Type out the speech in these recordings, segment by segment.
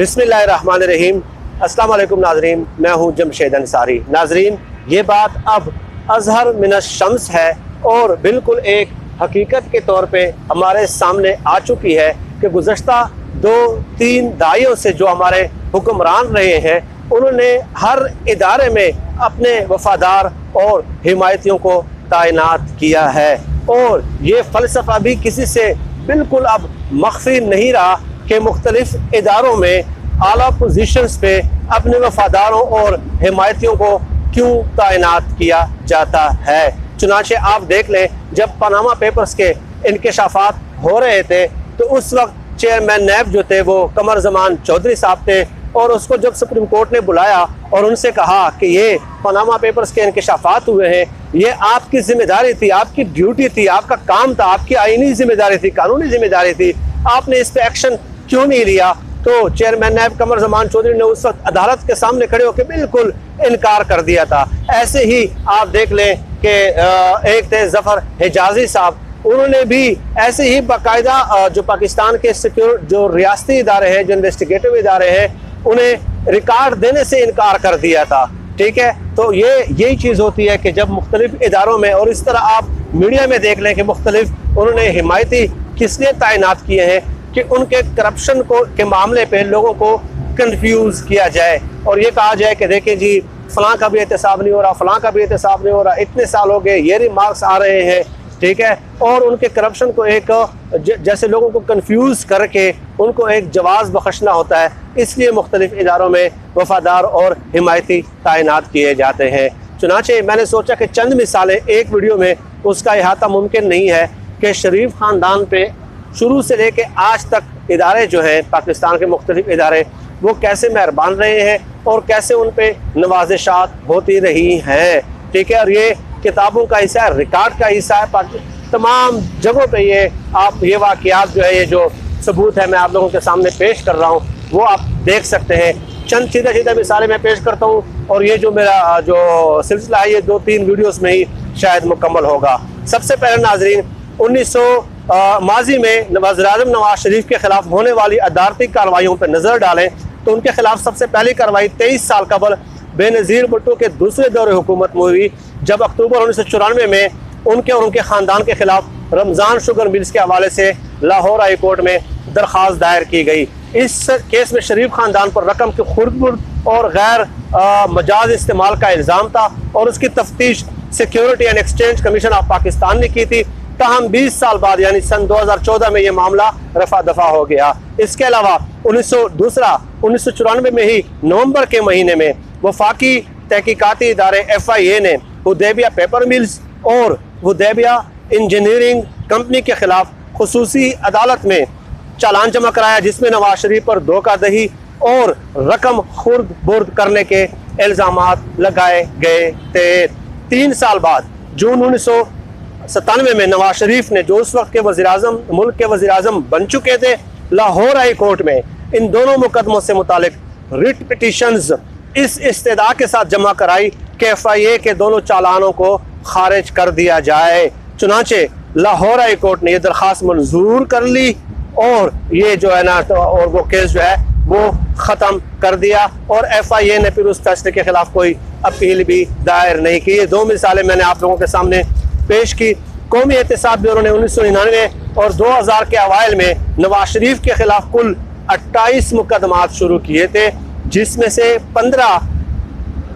बिस्मिल्लाहिर्रहमानिर्रहीम। अस्सलाम वालेकुम नाजरीन, मैं हूँ जमशेद अंसारी। नाजरीन, ये बात अब अज़हर मिनश शम्स है और बिल्कुल एक हकीकत के तौर पे हमारे सामने आ चुकी है कि गुज़श्ता 2-3 दाइयों से जो हमारे हुक्मरान रहे हैं, उन्होंने हर इदारे में अपने वफादार और हिमायतियों को तैनात किया है और ये फ़लसफ़ा भी किसी से बिल्कुल अब मख्फी नहीं रहा कि मुख्तलिफ इदारों में आला पोजीशंस पे अपने वफादारों और हिमायतियों को क्यों तैनात किया जाता है। चुनांचे आप देख लें, जब पनामा पेपर्स के इंकशाफात हो रहे थे तो उस वक्त चेयरमैन नैब जो थे वो कमर जमान चौधरी साहब थे और उसको जब सुप्रीम कोर्ट ने बुलाया और उनसे कहा कि ये पनामा पेपर्स के इंकशाफात हुए हैं, ये आपकी जिम्मेदारी थी, आपकी ड्यूटी थी, आपका काम था, आपकी आईनी जिम्मेदारी थी, कानूनी जिम्मेदारी थी, आपने इस पे एक्शन क्यों नहीं लिया। तो चेयरमैन नैब कमर जमान चौधरी ने उस वक्त अदालत के सामने खड़े होकर बिल्कुल इनकार कर दिया था। ऐसे ही आप देख लें कि एक थे जफर हिजाजी साहब, उन्होंने भी ऐसे ही बाकायदा जो पाकिस्तान के जो रियासती इदारे हैं, जो इन्वेस्टिगेटिव इदारे हैं, उन्हें रिकॉर्ड देने से इनकार कर दिया था। ठीक है, तो यही चीज़ होती है कि जब मुख्तलिफ इदारों में, और इस तरह आप मीडिया में देख लें कि मुख्तलिफ उन्होंने हिमायती किस लिए तैनात किए हैं कि उनके करप्शन के मामले पे लोगों को कंफ्यूज किया जाए और ये कहा जाए कि देखें जी फलां का भी एहतसाब नहीं हो रहा, फलां का भी एहतसाब नहीं हो रहा, इतने साल हो गए, ये रिमार्क्स आ रहे हैं। ठीक है, और उनके करप्शन को एक जैसे लोगों को कंफ्यूज करके उनको एक जवाब बख्शना होता है, इसलिए मुख्तलिफ इदारों में वफादार और हिमायती तैनात किए जाते हैं। चुनांचे मैंने सोचा कि चंद मिसालें एक वीडियो में, उसका अहाता मुमकिन नहीं है कि शरीफ ख़ानदान पे शुरू से लेके आज तक इदारे जो हैं, पाकिस्तान के मुख्तलिफ इदारे, वो कैसे मेहरबान रहे हैं और कैसे उन पर नवाजिशात होती रही हैं। ठीक है, और ये किताबों का हिस्सा है, रिकॉर्ड का हिस्सा है। तमाम जगहों पे ये वाक़यात जो है, ये जो सबूत है मैं आप लोगों के सामने पेश कर रहा हूँ, वो आप देख सकते हैं। चंद सीधे मिसालें मैं पेश करता हूँ और ये जो मेरा जो सिलसिला है ये 2-3 वीडियोस में ही शायद मुकम्मल होगा। सबसे पहले नाजरीन, 1900 माजी में वज़ीर-ए-आज़म नवाज शरीफ के खिलाफ होने वाली अदालती कार्रवाइयों पर नज़र डालें तो उनके खिलाफ सबसे पहली कार्रवाई 23 साल कबल बेनज़ीर भुट्टो के दूसरे दौरे हुकूमत में हुई, जब अक्टूबर 1994 में उनके और उनके ख़ानदान के खिलाफ रमज़ान शुगर मिल्स के हवाले से लाहौर हाई कोर्ट में दरख्वास्त दायर की गई। इस केस में शरीफ ख़ानदान पर रकम की खुर्द और गैर मजाज इस्तेमाल का इल्ज़ाम था और उसकी तफ्तीश security and exchange commission of Pakistan ने की थी। ताहम 20 साल बाद यानी सन 2014 में यह मामला रफा दफा हो गया। इसके अलावा 1994 में ही नवंबर के महीने में वफाकी तहकीकाती इदारे FIA ने हुदैबिया पेपर मिल्स और हुदैबिया इंजीनियरिंग कंपनी के खिलाफ खुसूसी अदालत में चालान जमा कराया, जिसमें नवाज शरीफ पर धोखाधड़ी और रकम खुर्द बुर्द करने के इल्ज़ामात लगाए गए थे। 3 साल बाद जून 1997 में नवाज शरीफ ने, जो उस वक्त के मुल्क के वज़ीर-ए-आज़म बन चुके थे, लाहौर हाई कोर्ट में इन दोनों मुकदमों से मुतालिक रिट पिटिशंस इस इस्तेदा के साथ जमा कराई कि FIA के दोनों चालानों को खारिज कर दिया जाए। चुनांचे लाहौर हाई कोर्ट ने यह दरख्वास्त मंजूर कर ली और ये जो है ना, और वो केस जो है वो ख़त्म कर दिया और FIA ने फिर उस फैसले के खिलाफ कोई अपील भी दायर नहीं की। ये 2 मिसालें मैंने आप लोगों के सामने पेश की। कौमी एहतसाब ब्यूरो ने 1999 और 2000 के अवाइल में नवाज शरीफ के खिलाफ कुल 28 मुकदमात शुरू किए थे, जिसमें से 15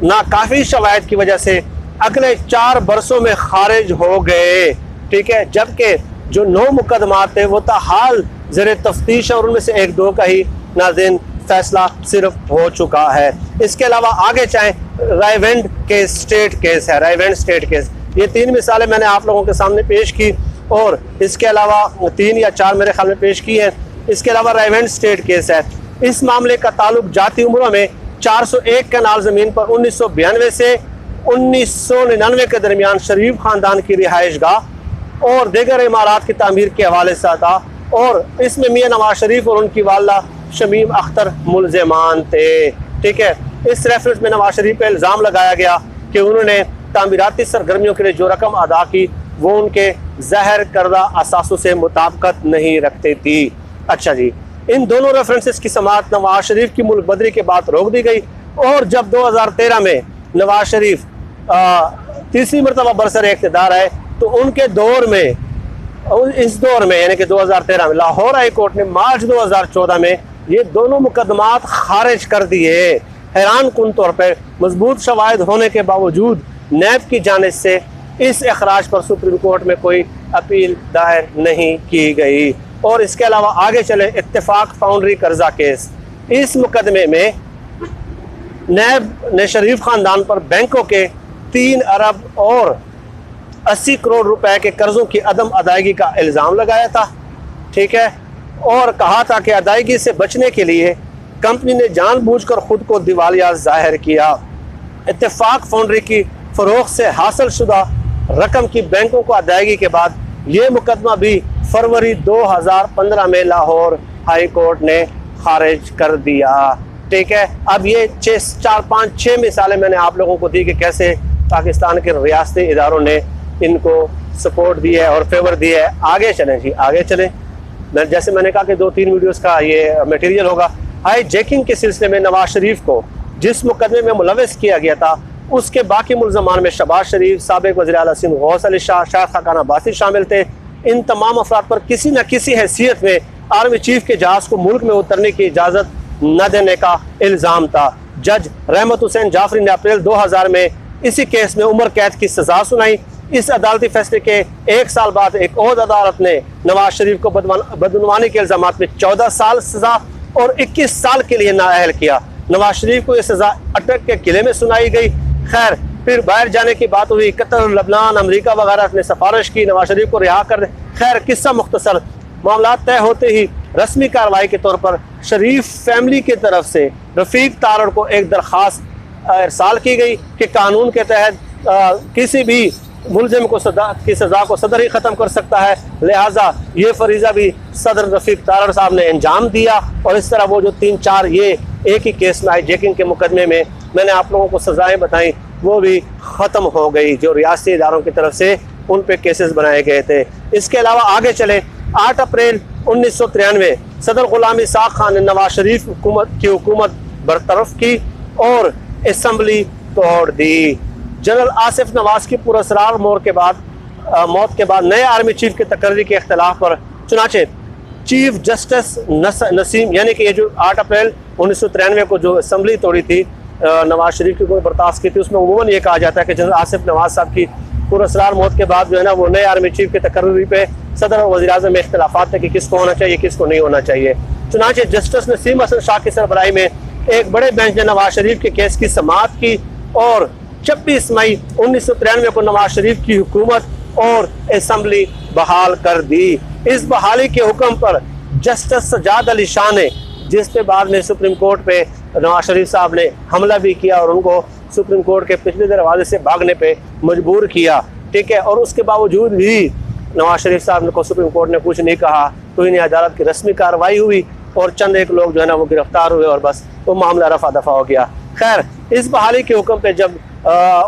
नाकाफी शवायद की वजह से अगले 4 बरसों में खारिज हो गए। ठीक है, जबकि जो 9 मुकदमात थे वो ताहाल ज़ेरे तफ्तीश है और उनमें से 1-2 का ही नाज़रीन फैसला सिर्फ हो चुका है। इसके अलावा आगे चाहें रायवेंड के स्टेट केस है, रायवेंड स्टेट केस, ये 3 मिसालें मैंने आप लोगों के सामने पेश की और इसके अलावा 3 या 4 मेरे ख्याल में पेश की है। इसके अलावा रायवेंड स्टेट केस है। इस मामले का ताल्लुक जाती उम्रों में 401 कनाल ज़मीन पर 1992 से 1999 के दरमियान शरीफ ख़ानदान की रिहाइश गाह और दीगर इमारात की तामीर के हवाले से था और इसमें मियां नवाज शरीफ और उनकी वालदा शमीम अख्तर मुल्ज़िमान थे। ठीक है, इस रेफरेंस में नवाज शरीफ पर इल्ज़ाम लगाया गया कि उन्होंने तामीराती सरगर्मियों के लिए जो रकम अदा की वो उनके ज़ाहिर करदा असासों से मुताबिकत नहीं रखती थी। अच्छा जी, इन दोनों रेफरेंसेस की समाअत नवाज शरीफ की मुल्क बदरी के बाद रोक दी गई। और जब 2013 में नवाज शरीफ तीसरी मरतबा बरसर इक़्तिदार आए तो उनके दौर में, इस दौर में यानी कि 2013 में लाहौर हाई कोर्ट ने मार्च 2014 में ये दोनों मुकदमात खारिज कर दिए। हैरान कुन तौर पर मजबूत शवाहिद होने के बावजूद नैब की जानिब से इस अखराज पर सुप्रीम कोर्ट में कोई अपील दायर नहीं की गई। और इसके अलावा आगे चले इत्तेफाक फाउंड्री कर्जा केस, इस मुकदमे में नैब ने शरीफ खानदान पर बैंकों के 3 अरब और 80 करोड़ रुपए के कर्जों की अदम अदायगी का इल्ज़ाम लगाया था, ठीक है, और कहा था कि अदायगी से बचने के लिए कंपनी ने जानबूझकर खुद को दिवालिया जाहिर किया। इत्तेफाक फाउंड्री की फरोख्त से हासिल शुदा रकम की बैंकों को अदायगी के बाद ये मुकदमा भी फरवरी 2015 में लाहौर हाई कोर्ट ने खारिज कर दिया, ठीक है। अब ये 4-5-6 मिसालें मैंने आप लोगों को दी कि कैसे पाकिस्तान के रियासती इदारों ने इनको सपोर्ट दी है और फेवर दी है। आगे चलें जी, आगे चलें। जैसे मैंने कहा कि 2-3 वीडियोस का ये मटेरियल होगा। हाई जैकिंग के सिलसिले में नवाज शरीफ को जिस मुकदमे में मुलविस किया गया था उसके बाकी मुल्ज़मान में शहबाज शरीफ, साबिक़ वज़ीर आला सिंध गौस अली शाह, शाह खाकान अब्बासी शामिल थे। इन तमाम अफराद पर किसी न किसी हैसियत में आर्मी चीफ के जहाज़ को मुल्क में उतरने की इजाज़त न देने का इल्ज़ाम था। जज रहमत हुसैन जाफरी ने अप्रैल 2000 में इसी केस में उम्र कैद की सज़ा सुनाई। इस अदालती फैसले के 1 साल बाद एक और अदालत ने नवाज शरीफ को बदनवानी के इल्ज़ाम में 14 साल सज़ा और 21 साल के लिए नाअहल किया। नवाज शरीफ को यह सज़ा अटक के किले में सुनाई गई। खैर, फिर बाहर जाने की बात हुई, कतर, लबनान, अमेरिका वगैरह ने सिफारिश की नवाज शरीफ को रिहा कर दे। खैर, किस्सा मुख्तसर, मामला तय होते ही रस्मी कार्रवाई के तौर पर शरीफ फैमिली की तरफ से रफ़ीक तारड़ को एक दरख्वास्त इरसाल की गई कि कानून के तहत किसी भी मुलजिम को सज़ा को सदर ही ख़त्म कर सकता है, लिहाजा ये फरीज़ा भी सदर रफ़ीक तारड़ साहब ने अंजाम दिया। और इस तरह वो जो 3-4 ये एक ही केस में हाईजैकिंग के मुकदमे में मैंने आप लोगों को सज़ाएँ बताई वो भी ख़त्म हो गई जो रियासती इदारों की तरफ से उन पे केसेस बनाए गए थे। इसके अलावा आगे चले, 8 अप्रैल 1993 सदर ग़ुलाम इसाक़ खान ने नवाज शरीफ की हुकूमत बरतरफ की और असम्बली तोड़ दी। जनरल आसिफ नवाज की पुरअसरार मौत के बाद नए आर्मी चीफ के तकर्री के अख्तिलाफ पर चुनाचे चीफ जस्टिस नसीम, यानी कि ये जो 8 अप्रैल 1993 को जो असम्बली तोड़ी थी नवाज शरीफ की बर्दाश्त की थी, उसमें उमूमन ये कहा जाता है कि जनरल आसिफ नवाज साहब की पुरअसरार मौत के बाद जो है ना वो नए आर्मी चीफ के तकर्री पे सदर और वज़ीर आज़म में इख्तिलाफात थे कि किसको होना चाहिए किसको नहीं होना चाहिए। चुनाचे जस्टिस नसीम हसन शाह की सरबराही में एक बड़े बेंच ने नवाज शरीफ के केस की समाअत की और 26 मई 1993 को नवाज शरीफ की हुकूमत और असम्बली बहाल कर दी। इस बहाली के हुक्म पर जस्टिस सजाद अली शाह ने, जिस पे बाद में सुप्रीम कोर्ट पे नवाज शरीफ साहब ने हमला भी किया और उनको सुप्रीम कोर्ट के पिछले दरवाजे से भागने पे मजबूर किया, ठीक है, और उसके बावजूद भी नवाज शरीफ साहब को सुप्रीम कोर्ट ने कुछ नहीं कहा, तो इन्हें अदालत की रस्मी कार्रवाई हुई और चंद एक लोग जो है ना वो गिरफ्तार हुए और बस वो मामला रफा दफा हो गया। खैर, इस बहाली के हुक्म पे जब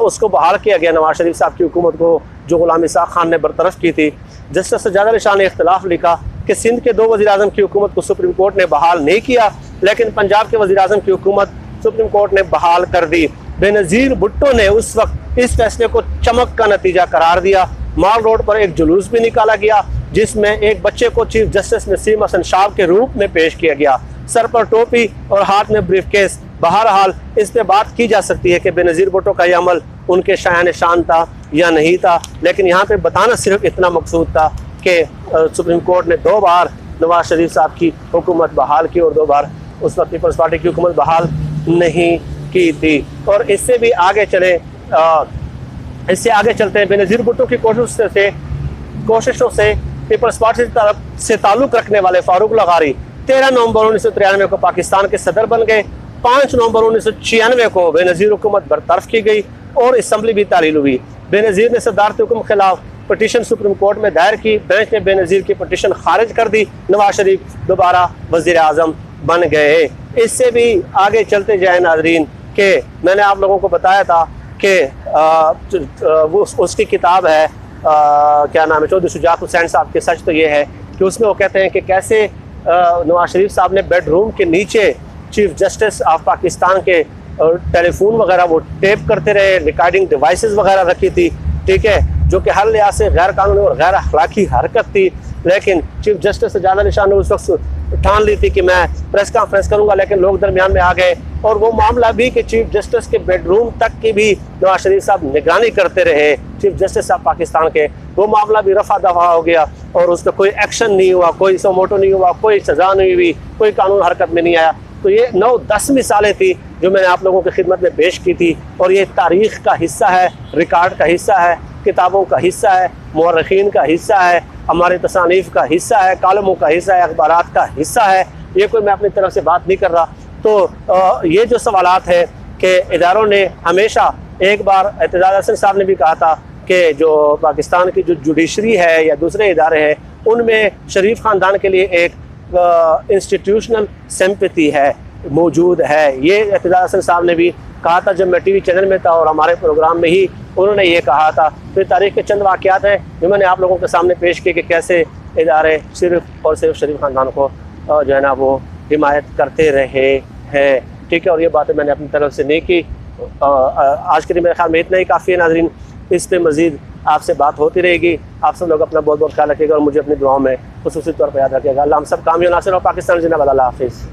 उसको बहाल किया गया नवाज शरीफ साहब की हुकूमत को जो ग़ुलाम इसाक़ खान ने बरतरफ की थी, जस्टिस सजाद अली शाह ने इख्तिलाफ लिखा कि सिंध के 2 वज़ीर आज़म की हुकूमत को सुप्रीम कोर्ट ने बहाल नहीं किया, लेकिन पंजाब के वज़ीर आज़म की हुकूमत सुप्रीम कोर्ट ने बहाल कर दी। बेनज़ीर भुट्टो ने उस वक्त इस फैसले को चमक का नतीजा करार दिया। माल रोड पर एक जुलूस भी निकाला गया जिसमें एक बच्चे को चीफ जस्टिस नसीम हसन शाह के रूप में पेश किया गया, सर पर टोपी और हाथ में ब्रीफकेस। बहरहाल इस पे बात की जा सकती है कि बेनज़ीर भुट्टो का यह अमल उनके शान शान था या नहीं था, लेकिन यहाँ पे बताना सिर्फ इतना मकसूद था कि सुप्रीम कोर्ट ने 2 बार नवाज शरीफ साहब की हुकूमत बहाल की और 2 बार उस वक्त पीपल्स पार्टी की हुकूमत बहाल नहीं की थी। और इससे भी आगे चले, इससे आगे चलते हैं। बेनज़ीर भुट्टो की कोशिशों से पीपल्स पार्टी की तरफ से ताल्लुक़ रखने वाले फारूक लगारी 13 नवंबर 1993 को पाकिस्तान के सदर बन गए। 5 नवंबर 1996 को बेनज़ीर हुकूमत बरतरफ की गई और असम्बली भी तालील हुई। बेनज़ीर ने सदारती हुक्म के खिलाफ पटिशन सुप्रीम कोर्ट में दायर की। बेंच ने बेनज़ीर की पटिशन खारिज कर दी। नवाज शरीफ दोबारा वज़ीर आज़म बन गए। इससे भी आगे चलते जाए नाज़रीन कि मैंने आप लोगों को बताया था कि उसकी किताब है क्या नाम है, चौधरी शुजात हुसैन साहब के सच तो ये है कि उसमें वो कहते हैं कि कैसे नवाज शरीफ साहब ने बेडरूम के नीचे चीफ जस्टिस ऑफ पाकिस्तान के टेलीफोन वगैरह वो टेप करते रहे, रिकॉर्डिंग डिवाइसेस वगैरह रखी थी, ठीक है, जो कि हर लिहाज से गैर कानूनी और गैर अखलाकी हरकत थी। लेकिन चीफ जस्टिस सजाद अली शाह ने उस वक्त ठान ली थी कि मैं प्रेस कॉन्फ्रेंस करूंगा, लेकिन लोग दरमियान में आ गए और वो मामला भी कि चीफ जस्टिस के बेडरूम तक की भी नवाज शरीफ साहब निगरानी करते रहे, चीफ जस्टिस साहब पाकिस्तान के, वो मामला भी रफा दफा हो गया और उस पर कोई एक्शन नहीं हुआ, कोई समोटो नहीं हुआ, कोई सजा नहीं हुई, कोई कानून हरकत में नहीं आया। तो ये 9-10 मिसालें थी जो मैंने आप लोगों की खिदमत में पेश की थी और ये तारीख़ का हिस्सा है, रिकॉर्ड का हिस्सा है, किताबों का हिस्सा है, मुअर्रिखीन का हिस्सा है, हमारे तसानीफ़ का हिस्सा है, कालमों का हिस्सा है, अखबारात का हिस्सा है। ये कोई मैं अपनी तरफ से बात नहीं कर रहा। तो ये जो सवालात है कि इदारों ने हमेशा, एक बार एतजाज़ हसन साहब ने भी कहा था कि जो पाकिस्तान की जो जुडिशरी है या दूसरे इदारे हैं उनमें शरीफ ख़ानदान के लिए एक इंस्टीट्यूशनल सिंपैथी है, मौजूद है। ये एतजाज़ हसन साहब ने भी कहा था जब मैं टीवी चैनल में था और हमारे प्रोग्राम में ही उन्होंने ये कहा था। फिर तारीख़ के चंद वाक़यात हैं जो मैंने आप लोगों के सामने पेश किए कि कैसे इदारे सिर्फ़ और सिर्फ शरीफ ख़ानदान को जो है ना वो हिमायत करते रहे हैं, ठीक है। और ये बातें मैंने अपनी तरफ से नहीं की। आज के लिए मेरे ख्याल में इतना ही काफ़ी है नाज़रीन। इस पर मज़ीद आपसे बात होती रहेगी। आप सब लोग अपना बहुत बहुत ख्याल रखिएगा और मुझे अपनी दुआओं में खुसूसी तौर पर याद रखिएगा। अल्लाह हम सब कामयाब नासिर और पाकिस्तान जिंदाबाद। अल्लाह हाफ़िज़।